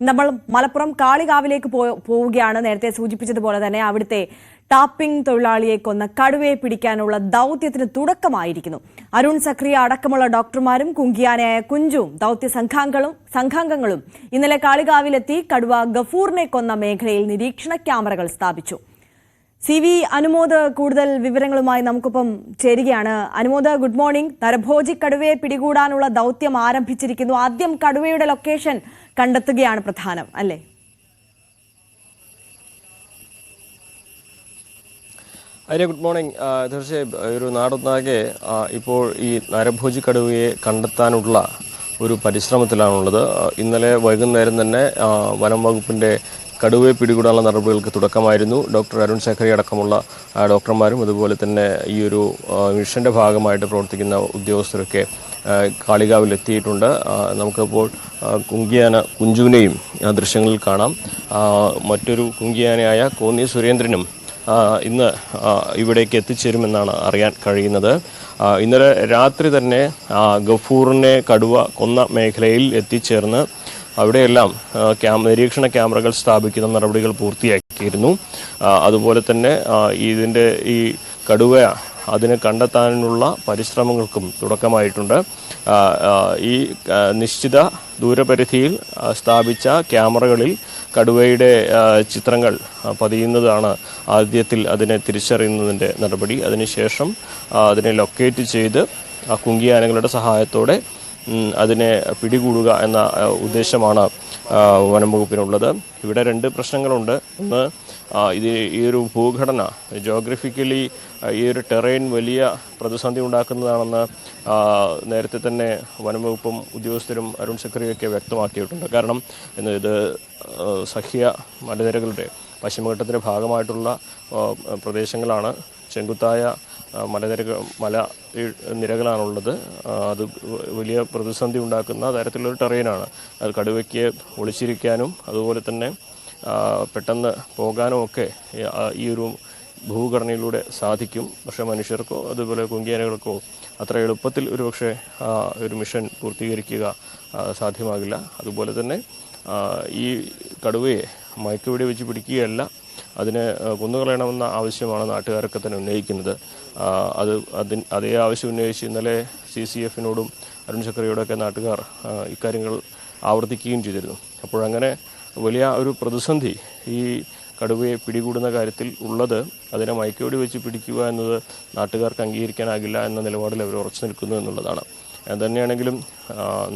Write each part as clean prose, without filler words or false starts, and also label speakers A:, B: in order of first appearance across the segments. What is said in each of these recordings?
A: നമ്മൾ മലപ്പുറം കാളികാവിലേക്ക് പോവുകയാണ്. നേരത്തെ സൂചിപ്പിച്ചതുപോലെ തന്നെ അവിടുത്തെ ടാപ്പിംഗ് തൊഴിലാളിയെ കൊന്ന കടുവയെ പിടിക്കാനുള്ള ദൗത്യത്തിന് തുടക്കമായിരിക്കുന്നു. അരുൺ സക്രിയ അടക്കമുള്ള ഡോക്ടർമാരും കുങ്കിയാനയായ കുഞ്ചുവും ദൗത്യ സംഘാംഗങ്ങളും ഇന്നലെ കാളികാവിലെത്തി കടുവ ഗഫൂറിനെ കൊന്ന മേഖലയിൽ നിരീക്ഷണ ക്യാമറകൾ സ്ഥാപിച്ചു. CV അനുമോദ് കൂടുതൽ വിവരങ്ങളുമായി നമുക്കൊപ്പം ചേരുകയാണ്. Anumod, good morning. നരഭോജി കടുവയെ പിടികൂടാനുള്ള ദൗത്യം ആരംഭിച്ചിരിക്കുന്നു. ആദ്യം കടുവയുടെ ലൊക്കേഷൻ കണ്ടെത്തുകയാണ് പ്രധാനം, അല്ലേ?
B: അരെ ഗുഡ് മോർണിംഗ്. തീർച്ചയായും ഒരു നാടൊന്നാകെ ഇപ്പോൾ ഈ നരഭോജി കടുവയെ കണ്ടെത്താനുള്ള ഒരു പരിശ്രമത്തിലാണുള്ളത്. ഇന്നലെ വൈകുന്നേരം തന്നെ വനം വകുപ്പിൻ്റെ കടുവയെ പിടികൂടാനുള്ള നടപടികൾക്ക് തുടക്കമായിരുന്നു. ഡോക്ടർ അരുൺ സക്രിയ അടക്കമുള്ള ഡോക്ടർമാരും അതുപോലെ തന്നെ ഈ ഒരു മിഷൻ്റെ ഭാഗമായിട്ട് പ്രവർത്തിക്കുന്ന ഉദ്യോഗസ്ഥരൊക്കെ കാളികാവിലെത്തിയിട്ടുണ്ട്. നമുക്കിപ്പോൾ കുഞ്ചുവിനെയും ദൃശ്യങ്ങളിൽ കാണാം. മറ്റൊരു കുങ്കിയാനയായ കോന്നി സുരേന്ദ്രനും ഇന്ന് ഇവിടേക്ക് എത്തിച്ചേരുമെന്നാണ് അറിയാൻ കഴിയുന്നത്. ഇന്നലെ രാത്രി തന്നെ ഗഫൂറിനെ കടുവ കൊന്ന മേഖലയിൽ എത്തിച്ചേർന്ന് അവിടെയെല്ലാം നിരീക്ഷണ ക്യാമറകൾ സ്ഥാപിക്കുന്ന നടപടികൾ പൂർത്തിയാക്കിയിരുന്നു. അതുപോലെ തന്നെ ഇതിൻ്റെ ഈ കടുവ അതിനെ കണ്ടെത്താനുള്ള പരിശ്രമങ്ങൾക്കും തുടക്കമായിട്ടുണ്ട്. ഈ നിശ്ചിത ദൂരപരിധിയിൽ സ്ഥാപിച്ച ക്യാമറകളിൽ കടുവയുടെ ചിത്രങ്ങൾ പതിയുന്നതാണ് ആദ്യത്തിൽ അതിനെ തിരിച്ചറിയുന്നതിൻ്റെ നടപടി. അതിനുശേഷം അതിനെ ലൊക്കേറ്റ് ചെയ്ത് കുങ്കിയാനകളുടെ സഹായത്തോടെ അതിനെ പിടികൂടുക എന്ന ഉദ്ദേശമാണ് വനം വകുപ്പിനുള്ളത്. ഇവിടെ രണ്ട് പ്രശ്നങ്ങളുണ്ട്. ഒന്ന്, ഈ ഒരു ഭൂഘടന ജോഗ്രഫിക്കലി ഈ ഒരു ടെറൈൻ വലിയ പ്രതിസന്ധി ഉണ്ടാക്കുന്നതാണെന്ന് നേരത്തെ തന്നെ വനം വകുപ്പും ഉദ്യോഗസ്ഥരും അരുൺ സക്രിയൊക്കെ വ്യക്തമാക്കിയിട്ടുണ്ട്. കാരണം ഇത് സഹ്യ മലനിരകളുടെ പശ്ചിമഘട്ടത്തിൻ്റെ ഭാഗമായിട്ടുള്ള പ്രദേശങ്ങളാണ്. ചെങ്കുത്തായ മല നിരകളാണുള്ളത്. അത് വലിയ പ്രതിസന്ധി ഉണ്ടാക്കുന്ന തരത്തിലൊരു ടെറൈനാണ്. അത് കടുവയ്ക്ക് ഒളിച്ചിരിക്കാനും അതുപോലെ തന്നെ പെട്ടെന്ന് പോകാനും ഒക്കെ ഈ ഒരു ഭൂഘടനയിലൂടെ സാധിക്കും. പക്ഷേ മനുഷ്യർക്കോ അതുപോലെ കുങ്കിയാനകൾക്കോ അത്ര എളുപ്പത്തിൽ ഒരുപക്ഷെ ഒരു മിഷൻ പൂർത്തീകരിക്കുക സാധ്യമാകില്ല. അതുപോലെ തന്നെ ഈ കടുവയെ മയക്കുവെടി വെച്ച് പിടിക്കുകയല്ല, അതിനെ കൊന്നുകളയണമെന്ന ആവശ്യമാണ് നാട്ടുകാരൊക്കെ തന്നെ ഉന്നയിക്കുന്നത്. അതേ ആവശ്യം ഉന്നയിച്ച് ഇന്നലെ CCF-നോടും അരുൺ സക്രിയോടൊക്കെ നാട്ടുകാർ ഇക്കാര്യങ്ങൾ ആവർത്തിക്കുകയും ചെയ്തിരുന്നു. അപ്പോഴങ്ങനെ വലിയ ഒരു പ്രതിസന്ധി ഈ കടുവയെ പിടികൂടുന്ന കാര്യത്തിൽ ഉള്ളത്. അതിനെ മയക്കുവെടി വെച്ച് പിടിക്കുക എന്നത് നാട്ടുകാർക്ക് അംഗീകരിക്കാനാകില്ല എന്ന നിലപാടിൽ അവർ ഉറച്ചു നിൽക്കുന്നു എന്നുള്ളതാണ്. തന്നെയാണെങ്കിലും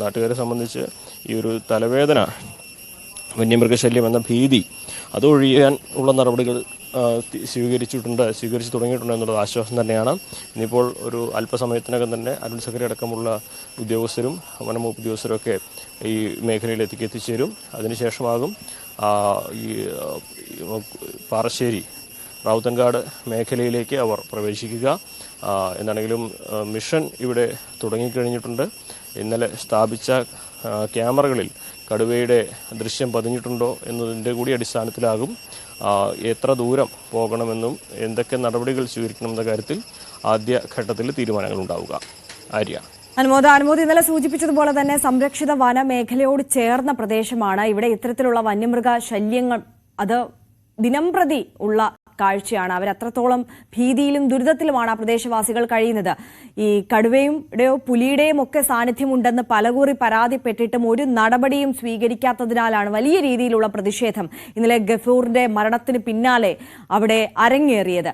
B: നാട്ടുകാരെ സംബന്ധിച്ച് ഈ ഒരു തലവേദന, വന്യമൃഗശല്യം എന്ന ഭീതി അതൊഴിയാൻ ഉള്ള നടപടികൾ സ്വീകരിച്ചു തുടങ്ങിയിട്ടുണ്ട് എന്നുള്ളത് ആശ്വാസം തന്നെയാണ്. ഇനിയിപ്പോൾ ഒരു അല്പസമയത്തിനകം തന്നെ അരുൺ സക്രിയ അടക്കമുള്ള ഉദ്യോഗസ്ഥരും വനംവകുപ്പ് ഉദ്യോഗസ്ഥരൊക്കെ ഈ മേഖലയിലേക്ക് എത്തിച്ചേരും. അതിനുശേഷമാകും ഈ പാറശ്ശേരി റാവുത്തൻകാട് മേഖലയിലേക്ക് അവർ പ്രവേശിക്കുക. എന്താണെങ്കിലും മിഷൻ ഇവിടെ തുടങ്ങിക്കഴിഞ്ഞിട്ടുണ്ട്. ഇന്നലെ സ്ഥാപിച്ച ക്യാമറകളിൽ കടുവയുടെ ദൃശ്യം പതിഞ്ഞിട്ടുണ്ടോ എന്നതിൻ്റെ കൂടി അടിസ്ഥാനത്തിലാകും എത്ര ദൂരം പോകണമെന്നും എന്തൊക്കെ നടപടികൾ സ്വീകരിക്കണമെന്ന കാര്യത്തിൽ ആദ്യ ഘട്ടത്തിൽ തീരുമാനങ്ങൾ ഉണ്ടാവുക. ആര്യ.
A: അനുമോദ് ഇന്നലെ സൂചിപ്പിച്ചതുപോലെ തന്നെ സംരക്ഷിത വനമേഖലയോട് ചേർന്ന പ്രദേശമാണ്. ഇവിടെ ഇത്തരത്തിലുള്ള വന്യമൃഗ ശല്യങ്ങൾ അത് ദിനംപ്രതി ഉള്ള കാഴ്ചയാണ്. അവരത്രത്തോളം ഭീതിയിലും ദുരിതത്തിലുമാണ് ആ പ്രദേശവാസികൾ കഴിയുന്നത്. ഈ കടുവയുടെയോ പുലിയുടെയും ഒക്കെ സാന്നിധ്യമുണ്ടെന്ന് പലകുറി പരാതിപ്പെട്ടിട്ടും ഒരു നടപടിയും സ്വീകരിക്കാത്തതിനാലാണ് വലിയ രീതിയിലുള്ള പ്രതിഷേധം ഇന്നലെ ഗഫൂറിന്റെ മരണത്തിന് പിന്നാലെ അവിടെ അരങ്ങേറിയത്.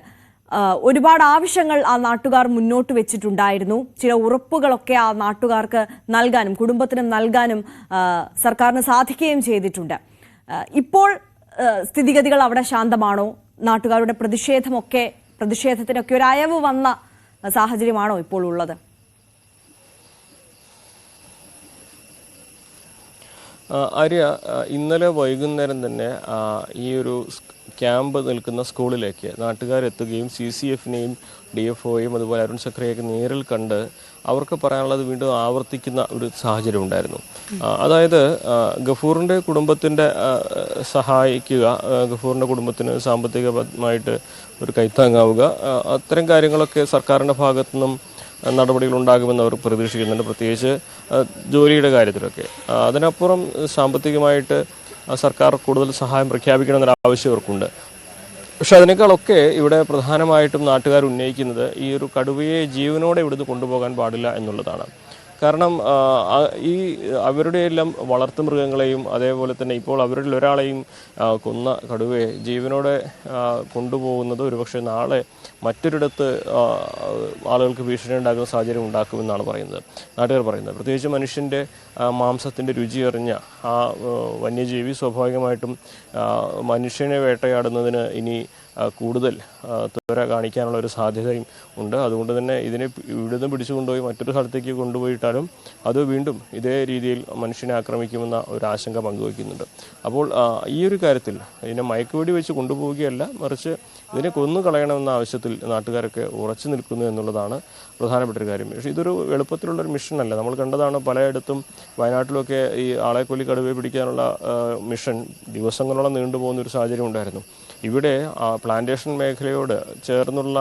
A: ഒരുപാട് ആവശ്യങ്ങൾ ആ നാട്ടുകാർ മുന്നോട്ട് വെച്ചിട്ടുണ്ടായിരുന്നു. ചില ഉറപ്പുകളൊക്കെ ആ നാട്ടുകാർക്ക് നൽകാനും കുടുംബത്തിനും നൽകാനും സർക്കാരിന് സാധിക്കുകയും ചെയ്തിട്ടുണ്ട്. ഇപ്പോൾ സ്ഥിതിഗതികൾ അവിടെ ശാന്തമാണോ? നാട്ടുകാരുടെ പ്രതിഷേധത്തിനൊക്കെ ഒരു അയവ് വന്ന സാഹചര്യമാണോ ഇപ്പോൾ ഉള്ളത്?
B: ആര്യ, ഇന്നലെ വൈകുന്നേരം തന്നെ ഈ ഒരു ക്യാമ്പ് നിൽക്കുന്ന സ്കൂളിലേക്ക് നാട്ടുകാരെത്തുകയും CCF-നെയും DFO-യും അതുപോലെ അരുൺ സക്രിയയൊക്കെ നേരിൽ കണ്ട് അവർക്ക് പറയാനുള്ളത് വീണ്ടും ആവർത്തിക്കുന്ന ഒരു സാഹചര്യം ഉണ്ടായിരുന്നു. അതായത് ഗഫൂറിൻ്റെ കുടുംബത്തിൻ്റെ സഹായിക്കുക, ഗഫൂറിൻ്റെ കുടുംബത്തിന് സാമ്പത്തികമായിട്ട് ഒരു കൈത്താങ്ങാവുക, അത്തരം കാര്യങ്ങളൊക്കെ സർക്കാരിൻ്റെ ഭാഗത്തു നിന്നും നടപടികൾ ഉണ്ടാകുമെന്ന് അവർ പ്രതീക്ഷിക്കുന്നുണ്ട്, പ്രത്യേകിച്ച് ജോലിയുടെ കാര്യത്തിലൊക്കെ. അതിനപ്പുറം സാമ്പത്തികമായിട്ട് സർക്കാർ കൂടുതൽ സഹായം പ്രഖ്യാപിക്കണമെന്നൊരു ആവശ്യം അവർക്കുണ്ട്. പക്ഷെ അതിനേക്കാളൊക്കെ ഇവിടെ പ്രധാനമായിട്ടും നാട്ടുകാർ ഉന്നയിക്കുന്നത് ഈ ഒരു കടുവയെ ജീവനോടെ ഇവിടുന്ന് കൊണ്ടുപോകാൻ പാടില്ല എന്നുള്ളതാണ്. കാരണം ഈ അവരുടെ എല്ലാം വളർത്തുമൃഗങ്ങളെയും അതേപോലെ തന്നെ ഇപ്പോൾ അവരിൽ ഒരാളെയും കൊന്ന കടുവയെ ജീവനോടെ കൊണ്ടുപോകുന്നത് ഒരുപക്ഷെ നാളെ മറ്റൊരിടത്ത് ആളുകൾക്ക് ഭീഷണി ഉണ്ടാക്കുന്ന സാഹചര്യം ഉണ്ടാക്കുമെന്നാണ് നാട്ടുകാർ പറയുന്നത്. പ്രത്യേകിച്ച് മനുഷ്യൻ്റെ മാംസത്തിൻ്റെ രുചി അറിഞ്ഞ ആ വന്യജീവി സ്വാഭാവികമായിട്ടും മനുഷ്യനെ വേട്ടയാടുന്നതിന് ഇനി കൂടുതൽ ത്വര കാണിക്കാനുള്ള ഒരു സാധ്യതയും ഉണ്ട്. അതുകൊണ്ട് തന്നെ ഇതിനെ ഇവിടുന്ന് പിടിച്ചുകൊണ്ടുപോയി മറ്റൊരു സ്ഥലത്തേക്ക് കൊണ്ടുപോയിട്ടാലും അത് വീണ്ടും ഇതേ രീതിയിൽ മനുഷ്യനെ ആക്രമിക്കുമെന്ന ഒരു ആശങ്ക പങ്കുവയ്ക്കുന്നുണ്ട്. അപ്പോൾ ഈ ഒരു കാര്യത്തിൽ ഇതിനെ മയക്കുവെടി വെച്ച് കൊണ്ടുപോവുകയല്ല, മറിച്ച് ഇതിനെ കൊന്നു കളയണമെന്ന ആവശ്യത്തിൽ നാട്ടുകാരൊക്കെ ഉറച്ചു നിൽക്കുന്നു എന്നുള്ളതാണ് പ്രധാനപ്പെട്ടൊരു കാര്യം. പക്ഷേ ഇതൊരു എളുപ്പത്തിലുള്ളൊരു മിഷനല്ല. നമ്മൾ കണ്ടതാണ് പലയിടത്തും, വയനാട്ടിലൊക്കെ ഈ ആളെക്കൊല്ലി കടുവയെ പിടിക്കാനുള്ള മിഷൻ ദിവസങ്ങളോളം നീണ്ടുപോകുന്ന ഒരു സാഹചര്യം ഉണ്ടായിരുന്നു. ഇവിടെ പ്ലാന്റേഷൻ മേഖലയോട് ചേർന്നുള്ള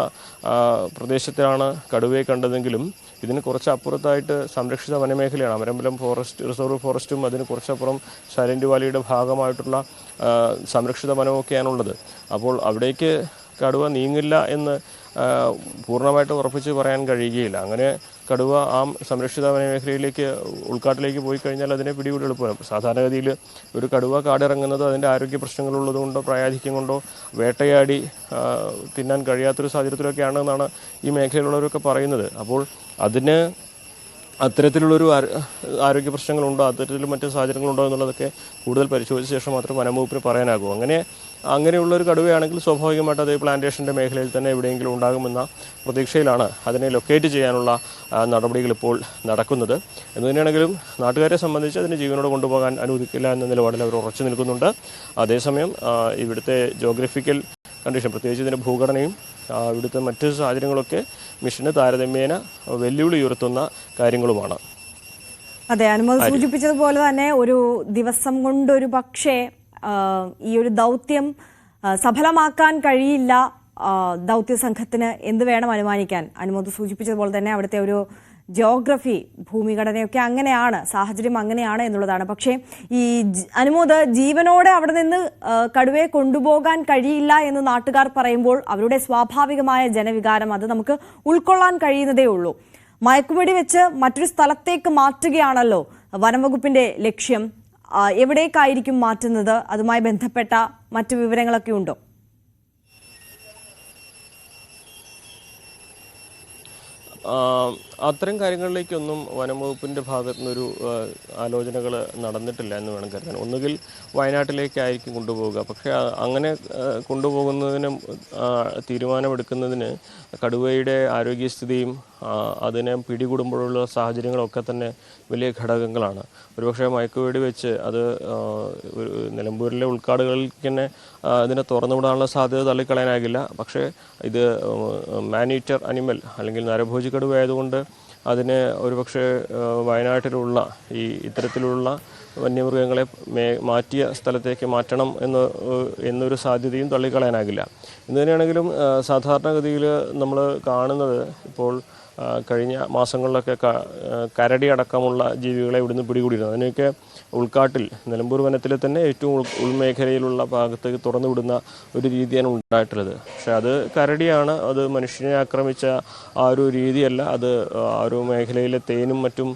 B: പ്രദേശത്താണ് കടുവയെ കണ്ടതെങ്കിലും ഇതിന് കുറച്ച് അപ്പുറത്തായിട്ട് സംരക്ഷിത വനമേഖലയാണ്. അമരമ്പലം റിസർവ് ഫോറസ്റ്റും അതിന് കുറച്ചപ്പുറം സൈലന്റ് വാലിയുടെ ഭാഗമായിട്ടുള്ള സംരക്ഷിത വനമൊക്കെയാണുള്ളത്. അപ്പോൾ അവിടേക്ക് കടുവ നീങ്ങില്ല എന്ന് പൂർണ്ണമായിട്ട് ഉറപ്പിച്ച് പറയാൻ കഴിയുകയില്ല. അങ്ങനെ കടുവ ആ സംരക്ഷിത വനമേഖലയിലേക്ക് ഉൾക്കാട്ടിലേക്ക് പോയി കഴിഞ്ഞാൽ അതിനെ പിടികൂടി എളുപ്പമാണ്. സാധാരണഗതിയിൽ ഒരു കടുവ കാടിറങ്ങുന്നത് അതിൻ്റെ ആരോഗ്യ പ്രശ്നങ്ങളുള്ളതുകൊണ്ടോ പ്രായാധിക്യം കൊണ്ടോ വേട്ടയാടി തിന്നാൻ കഴിയാത്തൊരു സാഹചര്യത്തിലൊക്കെയാണെന്നാണ് ഈ മേഖലയിലുള്ളവരൊക്കെ പറയുന്നത്. അപ്പോൾ അതിന് അത്തരത്തിലുള്ളൊരു ആരോഗ്യ പ്രശ്നങ്ങളുണ്ടോ, അത്തരത്തിൽ മറ്റ് സാഹചര്യങ്ങളുണ്ടോ എന്നുള്ളതൊക്കെ കൂടുതൽ പരിശോധിച്ച ശേഷം മാത്രം വനംവകുപ്പിന് പറയാനാകൂ. അങ്ങനെയുള്ളൊരു കടുവയാണെങ്കിൽ സ്വാഭാവികമായിട്ട് അത് പ്ലാന്റേഷൻ്റെ മേഖലയിൽ തന്നെ എവിടെയെങ്കിലും ഉണ്ടാകുമെന്ന പ്രതീക്ഷയിലാണ് അതിനെ ലൊക്കേറ്റ് ചെയ്യാനുള്ള നടപടികൾ ഇപ്പോൾ നടക്കുന്നത്. എന്ന് തന്നെയാണെങ്കിലും നാട്ടുകാരെ സംബന്ധിച്ച് അതിനെ ജീവനോട് കൊണ്ടുപോകാൻ അനുവദിക്കില്ല എന്ന നിലപാടിൽ അവർ ഉറച്ചു നിൽക്കുന്നുണ്ട്. അതേസമയം ഇവിടുത്തെ ജോഗ്രഫിക്കൽ കണ്ടീഷൻ, പ്രത്യേകിച്ച് ഇതിൻ്റെ ഭൂഘടനയും ഇവിടുത്തെ മറ്റ് സാഹചര്യങ്ങളൊക്കെ മിഷന് താരതമ്യേന വെല്ലുവിളി ഉയർത്തുന്ന കാര്യങ്ങളുമാണ്.
A: അതെ, അനുമതി സൂചിപ്പിച്ചതുപോലെ തന്നെ ഒരു ദിവസം കൊണ്ടൊരു പക്ഷേ ഈ ഒരു ദൗത്യം സഫലമാക്കാൻ കഴിയില്ല. ദൗത്യ സംഘത്തിന് എന്ത് വേണം അനുമാനിക്കാൻ? അനുമതി സൂചിപ്പിച്ചതുപോലെ തന്നെ അവിടുത്തെ ഒരു ജോഗ്രഫി, ഭൂമിഘടനയൊക്കെ അങ്ങനെയാണ്, സാഹചര്യം അങ്ങനെയാണ് എന്നുള്ളതാണ്. പക്ഷേ ഈ അനുമോദ് ജീവനോടെ അവിടെ നിന്ന് കടുവയെ കൊണ്ടുപോകാൻ കഴിയില്ല എന്ന് നാട്ടുകാർ പറയുമ്പോൾ അവരുടെ സ്വാഭാവികമായ ജനവികാരം അത് നമുക്ക് ഉൾക്കൊള്ളാൻ കഴിയുന്നതേ ഉള്ളൂ. മയക്കുവെടി വെച്ച് മറ്റൊരു സ്ഥലത്തേക്ക് മാറ്റുകയാണല്ലോ വനംവകുപ്പിന്റെ ലക്ഷ്യം. എവിടേക്കായിരിക്കും മാറ്റുന്നത്? അതുമായി ബന്ധപ്പെട്ട മറ്റു വിവരങ്ങളൊക്കെ ഉണ്ടോ?
B: അത്തരം കാര്യങ്ങളിലേക്കൊന്നും വനംവകുപ്പിൻ്റെ ഭാഗത്തു നിന്നൊരു ആലോചനകൾ നടന്നിട്ടില്ല എന്ന് വേണം കരുതാൻ. ഒന്നുകിൽ വയനാട്ടിലേക്കായിരിക്കും കൊണ്ടുപോവുക. പക്ഷേ അങ്ങനെ കൊണ്ടുപോകുന്നതിന് തീരുമാനമെടുക്കുന്നതിന് കടുവയുടെ ആരോഗ്യസ്ഥിതിയും അതിനെ പിടികൂടുമ്പോഴുള്ള സാഹചര്യങ്ങളൊക്കെ തന്നെ വലിയ ഘടകങ്ങളാണ്. ഒരുപക്ഷെ മയക്കുവെടി വെച്ച് അത് നിലമ്പൂരിലെ ഉൾക്കാടുകളിലേക്ക് തന്നെ ഇതിനെ തുറന്നുവിടാനുള്ള സാധ്യത തള്ളിക്കളയാനാകില്ല. പക്ഷേ ഇത് മാനീറ്റർ അനിമൽ അല്ലെങ്കിൽ നരഭോജി കടുവ ആയതുകൊണ്ട് അതിന് ഒരുപക്ഷെ വയനാട്ടിലുള്ള ഇത്തരത്തിലുള്ള വന്യമൃഗങ്ങളെ മാറ്റിയ സ്ഥലത്തേക്ക് മാറ്റണം എന്നൊരു സാധ്യതയും തള്ളിക്കളയാനാകില്ല. എന്ന് തന്നെയാണെങ്കിലും സാധാരണഗതിയിൽ നമ്മൾ കാണുന്നത് ഇപ്പോൾ കഴിഞ്ഞ മാസങ്ങളിലൊക്കെ കരടി അടക്കമുള്ള ജീവികളെ ഇവിടുന്ന് പിടികൂടിയിരുന്നു. അതിനൊക്കെ ഉൾക്കാട്ടിൽ നിലമ്പൂർ വനത്തിൽ തന്നെ ഏറ്റവും ഉൾമേഖലയിലുള്ള ഭാഗത്തേക്ക് തുറന്നു വിടുന്ന ഒരു രീതിയാണ് ഉണ്ടായിട്ടുള്ളത്. പക്ഷെ അത് കരടിയാണ്, അത് മനുഷ്യനെ ആക്രമിച്ച ആ ഒരു രീതിയല്ല. അത് ആ ഒരു മേഖലയിലെ തേനും മറ്റും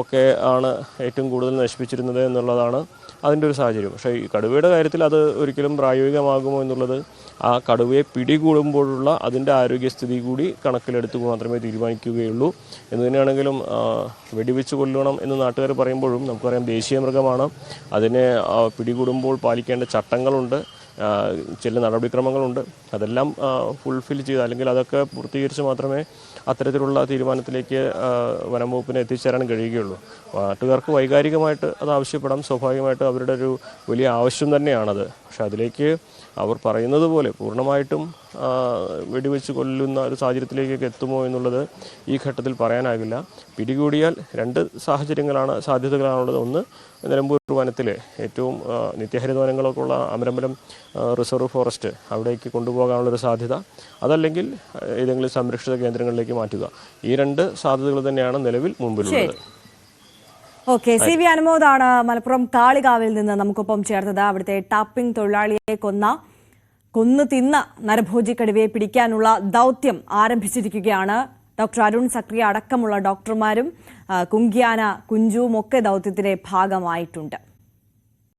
B: ഒക്കെ ആണ് ഏറ്റവും കൂടുതൽ നശിപ്പിച്ചിരുന്നത് എന്നുള്ളതാണ് അതിൻ്റെ ഒരു സാഹചര്യം. പക്ഷേ ഈ കടുവയുടെ കാര്യത്തിൽ അത് ഒരിക്കലും പ്രായോഗികമാകുമോ എന്നുള്ളത് ആ കടുവയെ പിടികൂടുമ്പോഴുള്ള അതിൻ്റെ ആരോഗ്യസ്ഥിതി കൂടി കണക്കിലെടുത്ത് മാത്രമേ തീരുമാനിക്കുകയുള്ളൂ. എന്ന് തന്നെയാണെങ്കിലും വെടിവെച്ച് കൊല്ലണം എന്ന് നാട്ടുകാർ പറയുമ്പോഴും നമുക്കറിയാം ദേശീയ മൃഗമാണ്. അതിനെ പിടികൂടുമ്പോൾ പാലിക്കേണ്ട ചട്ടങ്ങളുണ്ട്, ചില നടപടിക്രമങ്ങളുണ്ട്. അതെല്ലാം ഫുൾഫിൽ ചെയ്ത് അല്ലെങ്കിൽ അതൊക്കെ പൂർത്തീകരിച്ച് മാത്രമേ അത്തരത്തിലുള്ള തീരുമാനത്തിലേക്ക് വനംവകുപ്പിന് എത്തിച്ചേരാൻ കഴിയുകയുള്ളൂ. നാട്ടുകാർക്ക് വൈകാരികമായിട്ട് അത് ആവശ്യപ്പെടാം, സ്വാഭാവികമായിട്ട് അവരുടെ ഒരു വലിയ ആവശ്യം തന്നെയാണത്. പക്ഷെ അതിലേക്ക് അവർ പറയുന്നത് പോലെ പൂർണ്ണമായിട്ടും വെടിവെച്ച് കൊല്ലുന്ന ഒരു സാഹചര്യത്തിലേക്കൊക്കെ എത്തുമോ എന്നുള്ളത് ഈ ഘട്ടത്തിൽ പറയാനാകില്ല. പിടികൂടിയാൽ രണ്ട് സാധ്യതകളാണുള്ളത്. ഒന്ന്, നിലമ്പൂർ വനത്തിലെ ഏറ്റവും നിത്യഹരിത വനങ്ങളൊക്കെ ഉള്ള അമരമ്പലം റിസർവ് ഫോറസ്റ്റ് അവിടേക്ക് കൊണ്ടുപോകാനുള്ളൊരു സാധ്യത, അതല്ലെങ്കിൽ ഏതെങ്കിലും സംരക്ഷിത കേന്ദ്രങ്ങളിലേക്ക് മാറ്റുക. ഈ രണ്ട് സാധ്യതകൾ തന്നെയാണ് നിലവിൽ മുമ്പിലുള്ളത്.
A: ഓക്കെ, സി വി അനുമോദാണ് മലപ്പുറം കാളികാവിൽ നിന്ന് നമുക്കൊപ്പം ചേർത്തത്. അവിടുത്തെ ടാപ്പിംഗ് തൊഴിലാളിയെ കൊന്നു തിന്ന നരഭോജി കടുവയെ പിടിക്കാനുള്ള ദൗത്യം ആരംഭിച്ചിരിക്കുകയാണ്. ഡോക്ടർ അരുൺ സക്രിയ അടക്കമുള്ള ഡോക്ടർമാരും കുങ്കിയാന കുഞ്ചുവും ഒക്കെ ദൗത്യത്തിന്റെ ഭാഗമായിട്ടുണ്ട്.